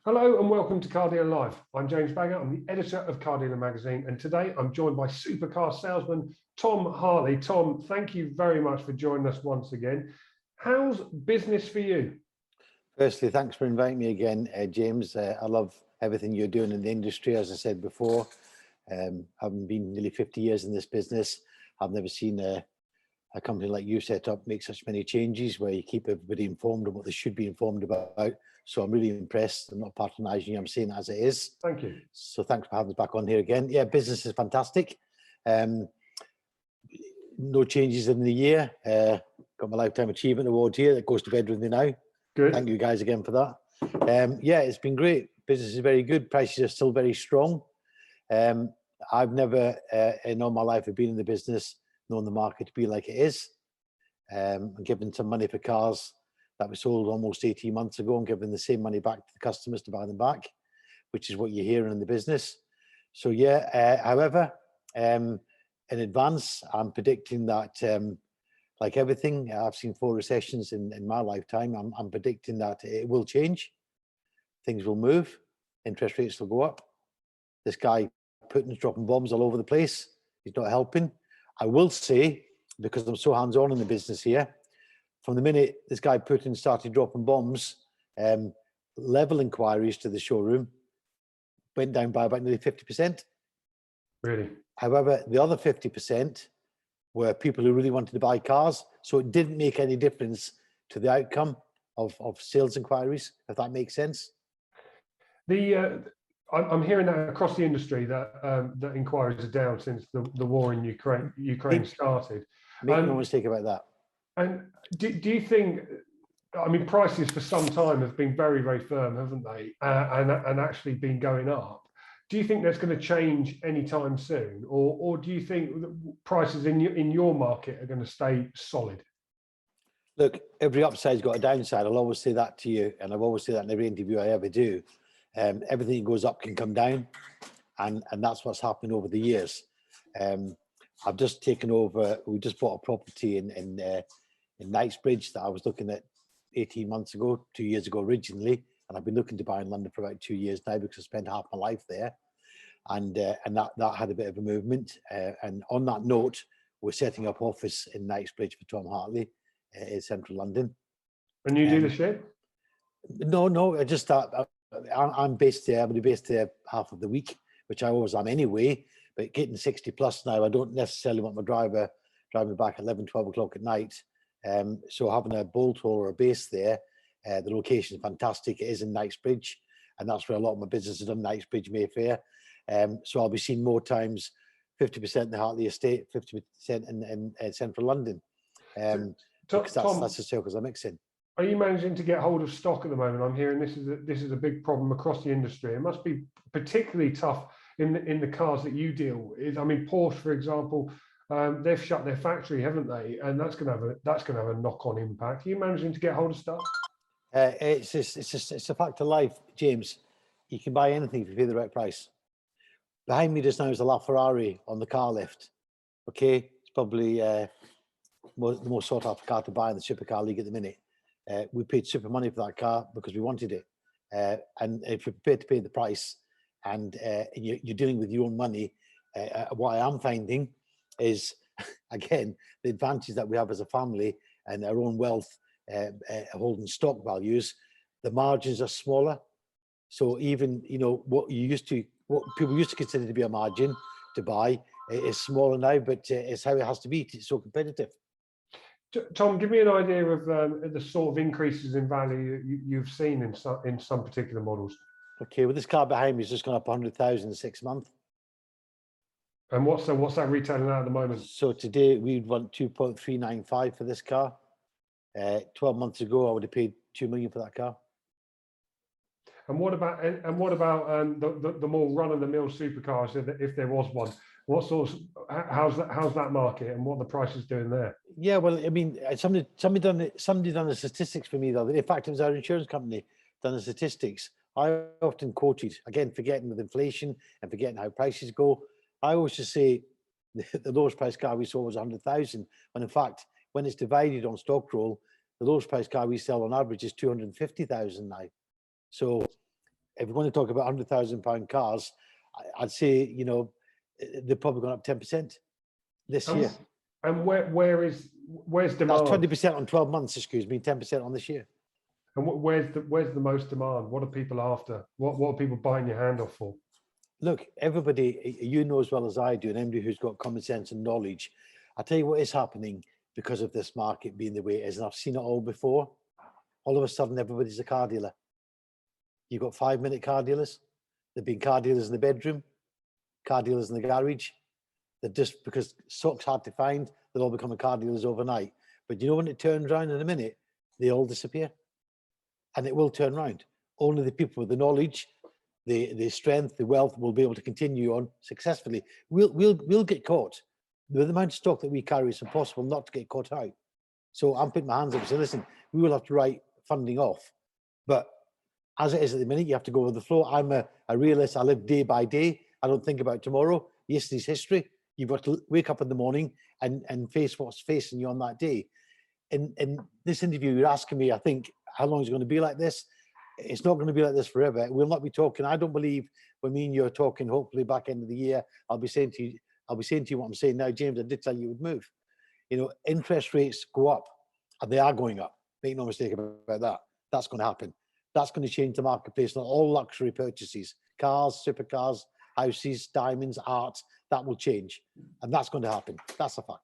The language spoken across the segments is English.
Hello and welcome to Car Dealer Live. I'm James Baggott, I'm the editor of Car Dealer magazine, and today I'm joined by Supercar salesman Tom Hartley. Tom, thank you very much for joining us once again. How's business for you? Firstly, thanks for inviting me again, James. I love everything you're doing in the industry, as I said before. Having been nearly 50 years in this business, I've never seen a company like you set up make such many changes where you keep everybody informed of what they should be informed about. So I'm really impressed. I'm not patronising you, I'm saying it as it is. Thank you. So thanks for having us back on here again. Yeah, business is fantastic. No changes in the year. Got my Lifetime Achievement Award here that goes to bed with me now. Good. Thank you guys again for that. Yeah, it's been great. Business is very good. Prices are still very strong. I've never in all my life have been in the business known the market to be like it is. I'm giving some money for cars that were sold almost 18 months ago and giving the same money back to the customers to buy them back, which is what you're hearing in the business. So yeah, however, in advance, I'm predicting that like everything, I've seen 4 recessions in my lifetime. I'm predicting that it will change. Things will move. Interest rates will go up. This guy Putin's dropping bombs all over the place. He's not helping. I will say, because I'm so hands-on in the business here, from the minute this guy Putin started dropping bombs, level inquiries to the showroom went down by about nearly 50%. Really? However, the other 50% were people who really wanted to buy cars. So it didn't make any difference to the outcome of sales inquiries, if that makes sense. I'm hearing that across the industry that that inquiries are down since the war in Ukraine started. Make no mistake about that. And do you think, I mean, prices for some time have been very, very firm, haven't they? And actually been going up. Do you think that's going to change anytime soon? Or do you think prices in your market are going to stay solid? Look, every upside's got a downside. I'll always say that to you. And I've always said that in every interview I ever do. Everything that goes up can come down, and that's what's happened over the years. I've just taken over. We just bought a property in Knightsbridge that I was looking at 18 months ago, 2 years ago originally, and I've been looking to buy in London for about 2 years now because I spent half my life there, and that had a bit of a movement. And on that note, we're setting up office in Knightsbridge for Tom Hartley in central London. A new dealership? No, I just I'm based there. I'm based there half of the week, which I always am anyway, but getting 60 plus now, I don't necessarily want my driver driving back at 11, 12 o'clock at night. So having a bolt hole or a base there, the location is fantastic. It is in Knightsbridge, and that's where a lot of my business is done, Knightsbridge, Mayfair. So I'll be seen more times, 50% in the Hartley estate, 50% in central London. Because that's the circles I'm mixing. Are you managing to get hold of stock at the moment? I'm hearing this is a big problem across the industry. It must be particularly tough in the cars that you deal with. I mean, Porsche, for example, they've shut their factory, haven't they? And that's going to have a knock-on impact. Are you managing to get hold of stuff? It's a fact of life, James. You can buy anything if you pay the right price. Behind me just now is a LaFerrari on the car lift. Okay, it's probably the most sought after car to buy in the Supercar League at the minute. We paid super money for that car because we wanted it. And if you're prepared to pay the price and you're dealing with your own money, what I am finding is, again, the advantage that we have as a family and our own wealth holding stock values, the margins are smaller. So even, what people used to consider to be a margin to buy is smaller now, but it's how it has to be. It's so competitive. Tom, give me an idea of the sort of increases in value you've seen in some particular models. Okay, well, this car behind me has just gone up 100,000 in 6 months. And what's that retailing at the moment? So today we'd want 2.395 for this car. 12 months ago, I would have paid 2 million for that car. And what about the more run-of-the-mill supercars, if there was one? What sort of, how's that market and what are the prices doing there? Yeah, well, I mean, somebody done the statistics for me though. In fact, it was our insurance company done the statistics. I often quoted, again, forgetting with inflation and forgetting how prices go. I always just say the lowest price car we saw was 100,000, when in fact, when it's divided on stock roll, the lowest price car we sell on average is 250,000 now. So if you want to talk about £100,000 cars, I'd say, you know, they're probably gone up 10% this year. And where's That's demand? 20% on 12 months, excuse me, 10% on this year. And where's the most demand? What are people after? What are people biting your hand off for? Look, everybody, you know as well as I do, and anybody who's got common sense and knowledge, I tell you what is happening because of this market being the way it is, and I've seen it all before. All of a sudden, everybody's a car dealer. You've got 5-minute car dealers. There've been car dealers in the bedroom, car dealers in the garage. They're just, because stock's hard to find, they're all becoming car dealers overnight. But you know, when it turns around in a minute, they all disappear. And it will turn around. Only the people with the knowledge, the strength, the wealth will be able to continue on successfully. We'll get caught. With the amount of stock that we carry, it's impossible not to get caught out. So I'm putting my hands up and saying, listen, we will have to write funding off. But as it is at the minute, you have to go with the flow. I'm a realist. I live day by day. I don't think about tomorrow. Yesterday's history. You've got to wake up in the morning and face what's facing you on that day. In this interview, you're asking me, I think, how long is it going to be like this? It's not going to be like this forever. We'll not be talking. I don't believe when me and you are talking, hopefully back end of the year, I'll be saying to you what I'm saying now, James, I did tell you it would move. You know, interest rates go up, and they are going up. Make no mistake about that. That's going to happen. That's going to change the marketplace on all luxury purchases, cars, supercars, houses, diamonds, art. That will change, and that's going to happen. That's a fact.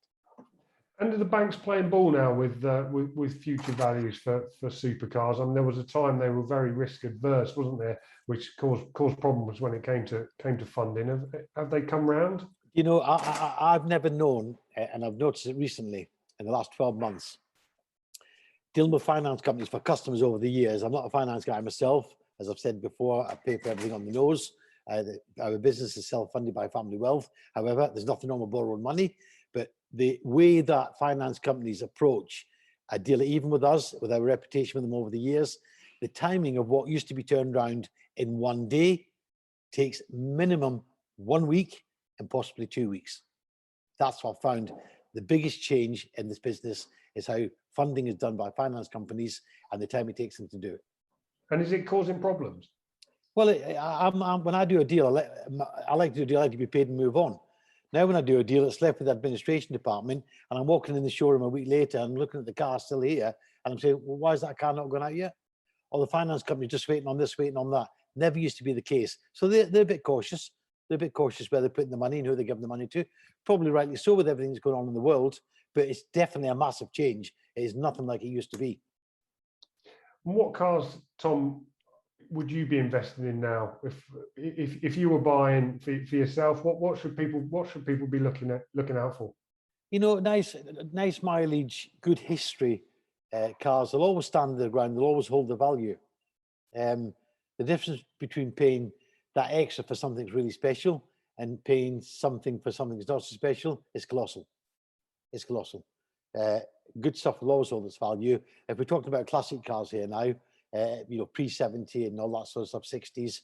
And are the banks playing ball now with future values for supercars? I mean, there was a time they were very risk adverse, wasn't there, which caused problems when it came to funding. Have they come round? You know, I've never known, and I've noticed it recently in the last 12 months, dealing with finance companies for customers over the years. I'm not a finance guy myself. As I've said before, I pay for everything on the nose. Our business is self-funded by family wealth. However, there's nothing wrong with borrowing money, but the way that finance companies approach a dealer, even with us, with our reputation with them over the years, the timing of what used to be turned around in one day takes minimum 1 week and possibly 2 weeks. That's what I found the biggest change in this business is how funding is done by finance companies and the time it takes them to do it. And is it causing problems? Well, when I do a deal, I like to do a deal, I like to be paid and move on. Now, when I do a deal, it's left with the administration department, and I'm walking in the showroom a week later and looking at the car still here, and I'm saying, well, why is that car not going out yet? Or the finance company just waiting on this, waiting on that. Never used to be the case. So they're a bit cautious. They're a bit cautious where they're putting the money and who they're giving the money to. Probably rightly so with everything that's going on in the world, but it's definitely a massive change. It is nothing like it used to be. What cars, Tom, would you be investing in now if you were buying for yourself? What should people be looking out for? You know, nice mileage, good history cars. They'll always stand their ground. They'll always hold the value. The difference between paying that extra for something that's really special and paying something for something that's not so special is colossal. It's colossal. Good stuff will always hold its value. If we're talking about classic cars here now, you know, pre-70 and all that sort of stuff, 60s,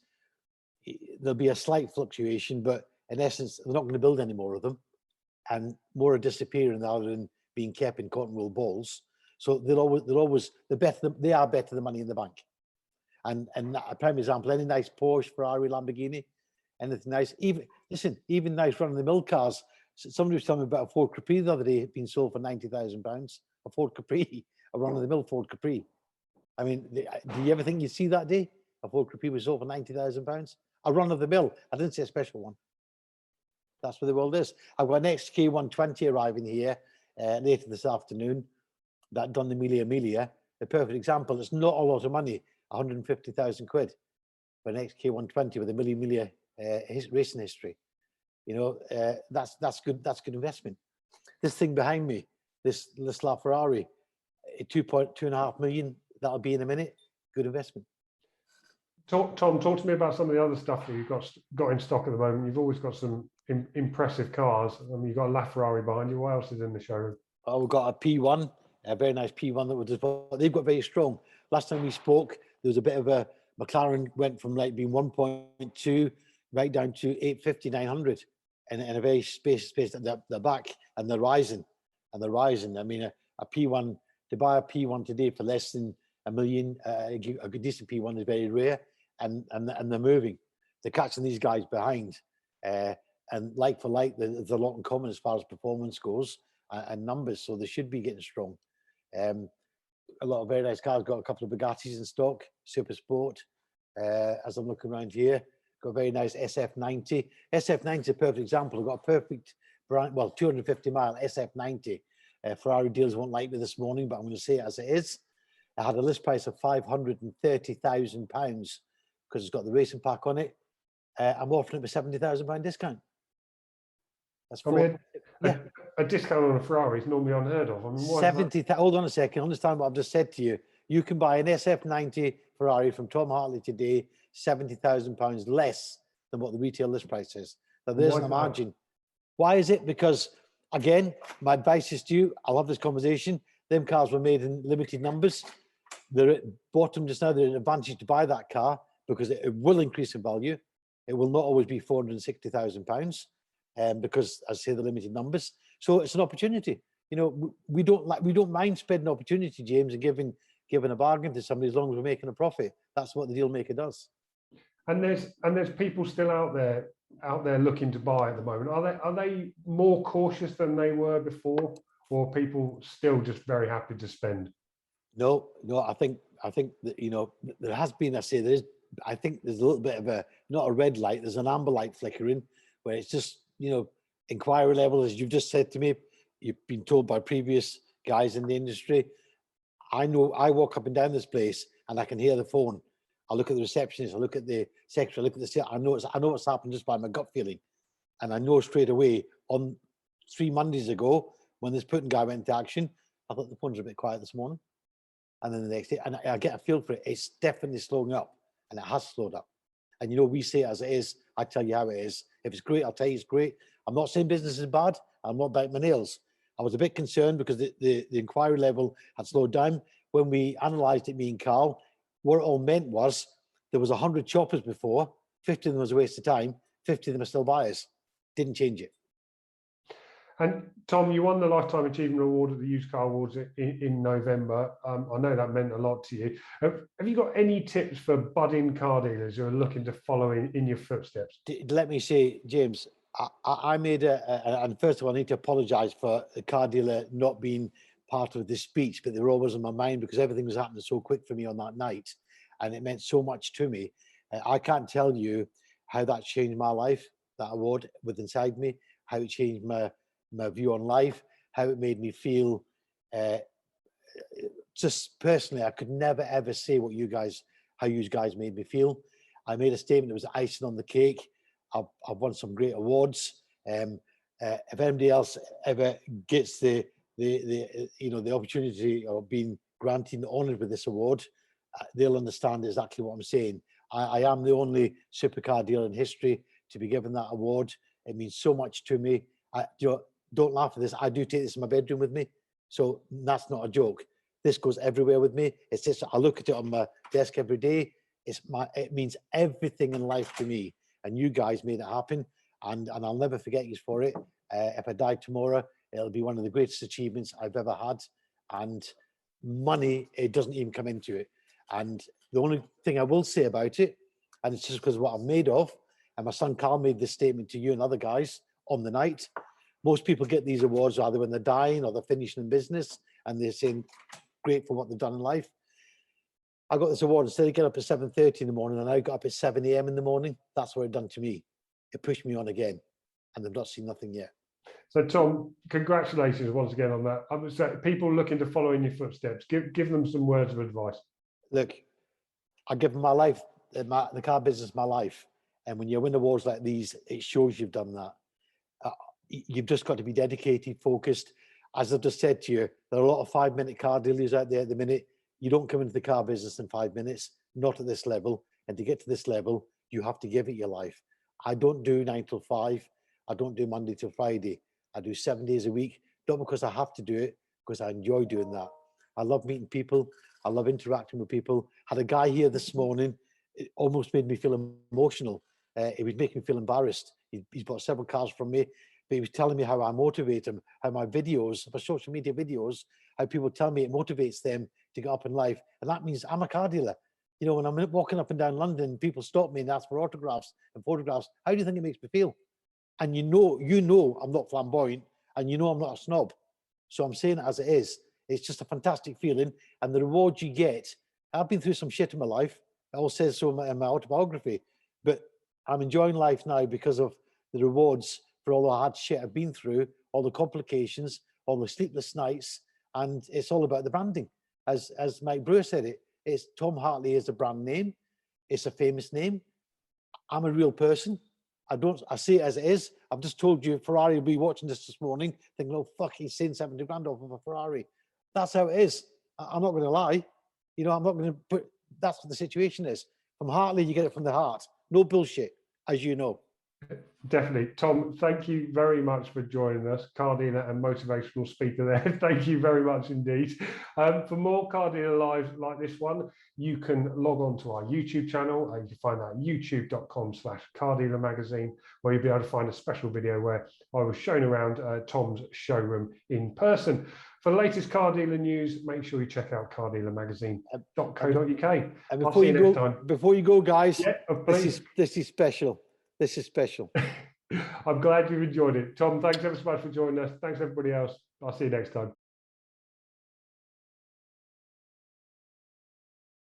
there'll be a slight fluctuation, but in essence, they're not going to build any more of them, and more are disappearing rather than being kept in cotton wool balls. So they are better than money in the bank. And a prime example, any nice Porsche, Ferrari, Lamborghini, anything nice, even nice run-of-the-mill cars. Somebody was telling me about a Ford Capri the other day, being sold for £90,000. A Ford Capri, a run-of-the-mill Ford Capri. I mean, do you ever think you'd see that day? A Ford Capri was sold for £90,000? A run-of-the-mill. I didn't say a special one. That's where the world is. I've got an XK120 arriving here later this afternoon. That done the Emilia. A perfect example. It's not a lot of money, 150,000 quid for an XK120 with a Emilia racing history. You know, that's good. That's good investment. This thing behind me, this LaFerrari, 2.5 million. That'll be in a minute. Good investment. Tom, talk to me about some of the other stuff that you've got in stock at the moment. You've always got some impressive cars. I mean, you've got a LaFerrari behind you. What else is in the showroom? Oh, we've got a P1, a very nice P1 that they've got very strong. Last time we spoke, there was a bit of a McLaren went from like being 1.2 right down to 850, 900, and in a very space at the back, and they're rising. I mean, a P1, to buy a P1 today for less than $1 million, a good decent P1 is very rare, and they're moving. They're catching these guys behind. And like for like, there's a lot in common as far as performance goes and numbers. So they should be getting strong. A lot of very nice cars. Got a couple of Bugattis in stock, Super Sport. As I'm looking around here, got a very nice SF90. SF90 is a perfect example. I've got a perfect brand, well, 250 mile SF90. Ferrari dealers won't like me this morning, but I'm going to say it as it is. I had a list price of £530,000 because it's got the racing pack on it. I'm offering it with £70,000 discount. That's a discount on a Ferrari is normally unheard of. I mean, why 70. Hold on a second. Understand what I've just said to you. You can buy an SF90 Ferrari from Tom Hartley today, £70,000 less than what the retail list price is. Now there's the margin. Why is it? Because again, my advice is to you. I love this conversation. Them cars were made in limited numbers. They're at bottom just now. They're an advantage to buy that car because it will increase in value. It will not always be £460,000 because, as I say, the limited numbers. So it's an opportunity. You know, we don't mind spending opportunity, James, and giving a bargain to somebody as long as we're making a profit. That's what the deal maker does. And there's people still out there looking to buy at the moment. Are they more cautious than they were before, or are people still just very happy to spend? No. I think that, you know, there has been. I think there's a little bit of a, not a red light. There's an amber light flickering where it's just, you know, inquiry level, as you've just said to me. You've been told by previous guys in the industry. I know I walk up and down this place and I can hear the phone. I look at the receptionist, I look at the secretary, I look at the sales. I know what's happened just by my gut feeling. And I know straight away on 3 Mondays ago, when this Putin guy went into action, I thought the phones were a bit quiet this morning. And then the next day, and I get a feel for it. It's definitely slowing up, and it has slowed up. And you know, we say it as it is. I tell you how it is. If it's great, I'll tell you it's great. I'm not saying business is bad. I'm not biting my nails. I was a bit concerned because the inquiry level had slowed down. When we analysed it, me and Carl, what it all meant was there was 100 shoppers before, 50 of them was a waste of time, 50 of them are still buyers. Didn't change it. And Tom, you won the Lifetime Achievement Award at the Used Car Awards in November. I know that meant a lot to you. Have you got any tips for budding car dealers who are looking to follow in your footsteps? Let me say, James, I made and first of all, I need to apologise for the car dealer not being part of this speech, but they were always on my mind because everything was happening so quick for me on that night, and it meant so much to me. I can't tell you how that changed my life, that award within inside me, how it changed my view on life, how it made me feel. Just personally, I could never ever say how you guys made me feel. I made a statement that was icing on the cake. I've won some great awards. If anybody else ever gets the opportunity of being granted and honoured with this award, they'll understand exactly what I'm saying. I am the only supercar dealer in history to be given that award. It means so much to me. Don't laugh at this. I do take this in my bedroom with me, so that's not a joke. This goes everywhere with me. It's just I look at it on my desk every day. It means everything in life to me, and you guys made it happen, and I'll never forget you for it. If I die tomorrow, it'll be one of the greatest achievements I've ever had, and money, it doesn't even come into it. And the only thing I will say about it, and it's just because of what I'm made of, and my son Carl made this statement to you and other guys on the night. Most people get these awards either when they're dying or they're finishing in business and they're saying great for what they've done in life. I got this award instead of getting up at 7:30 in the morning, and I got up at 7 a.m. in the morning. That's what it done to me. It pushed me on again, and they've not seen nothing yet. So Tom, congratulations once again on that. I would say people looking to follow in your footsteps, give them some words of advice. Look, I give my life, the car business, my life. And when you win awards like these, it shows you've done that. You've just got to be dedicated, focused. As I've just said to you, there are a lot of 5-minute car dealers out there at the minute. You don't come into the car business in 5 minutes, not at this level. And to get to this level, you have to give it your life. I don't do 9 till 5. I don't do Monday till Friday. I do 7 days a week, not because I have to do it, because I enjoy doing that. I love meeting people. I love interacting with people. Had a guy here this morning. It almost made me feel emotional. It was making me feel embarrassed. He's bought several cars from me, but he was telling me how I motivate him, how my videos, my social media videos, how people tell me it motivates them to get up in life. And that means I'm a car dealer. You know, when I'm walking up and down London, people stop me and ask for autographs and photographs. How do you think it makes me feel? And you know, I'm not flamboyant, and you know I'm not a snob. So I'm saying it as it is. It's just a fantastic feeling, and the rewards you get. I've been through some shit in my life. It all says so in my autobiography, but I'm enjoying life now because of the rewards for all the hard shit I've been through, all the complications, all the sleepless nights, and it's all about the branding. As Mike Brewer said, it's Tom Hartley is a brand name. It's a famous name. I'm a real person. I see it as it is. I've just told you Ferrari will be watching this morning thinking, oh, fuck, he's saying 70 grand off of a Ferrari. That's how it is. I'm not going to lie. You know, I'm not going to put, that's what the situation is. From Hartley, you get it from the heart. No bullshit, as you know. Definitely. Tom, thank you very much for joining us, car dealer and motivational speaker there. Thank you very much indeed. For more car dealer lives like this one, you can log on to our YouTube channel. You can find that at youtube.com/car dealer magazine, where you'll be able to find a special video where I was showing around Tom's showroom in person. For the latest car dealer news, make sure you check out cardealermagazine.co.uk. And I'll see you next time. Before you go, guys, Yeah, please. This is special. This is special. I'm glad you've enjoyed it. Tom, thanks ever so much for joining us. Thanks everybody else. I'll see you next time.